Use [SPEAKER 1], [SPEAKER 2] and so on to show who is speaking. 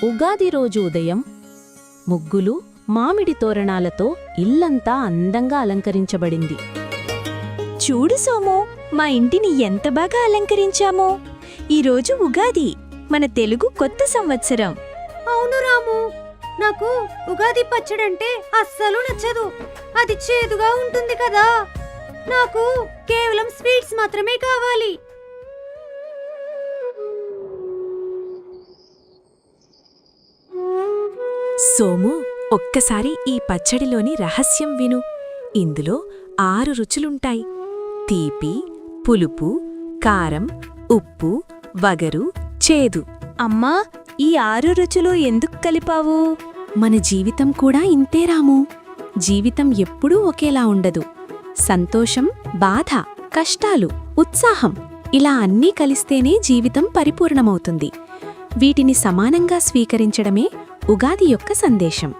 [SPEAKER 1] ఉగాది రోజు ఉదయం ముగ్గులు, మామిడి తోరణాలతో ఇల్లంతా అందంగా అలంకరించబడింది.
[SPEAKER 2] చూడు సోము, మా ఇంటిని ఎంత బాగా అలంకరించామో. ఈరోజు ఉగాది, మన తెలుగు కొత్త సంవత్సరం.
[SPEAKER 3] అవును రాము, నాకు ఉగాది పచ్చడంటే అస్సలు నచ్చదు. అది చేదుగా ఉంటుంది కదా. నాకు కేవలం స్వీట్స్ మాత్రమే కావాలి.
[SPEAKER 2] సోము, ఒక్కసారి ఈ పచ్చడిలోని రహస్యం విను. ఇందులో 6 రుచులుంటాయి: తీపి, పులుపు, కారం, ఉప్పు, వగరు, చేదు. అమ్మా, ఈ 6 రుచులు ఎందుకు కలిపావు?
[SPEAKER 1] మన జీవితం కూడా ఇంతే రాము. జీవితం ఎప్పుడూ ఒకేలా ఉండదు. సంతోషం, బాధ, కష్టాలు, ఉత్సాహం, ఇలా అన్నీ కలిస్తేనే జీవితం పరిపూర్ణమవుతుంది. వీటిని సమానంగా స్వీకరించడమే ఉగాది యొక్క సందేశం.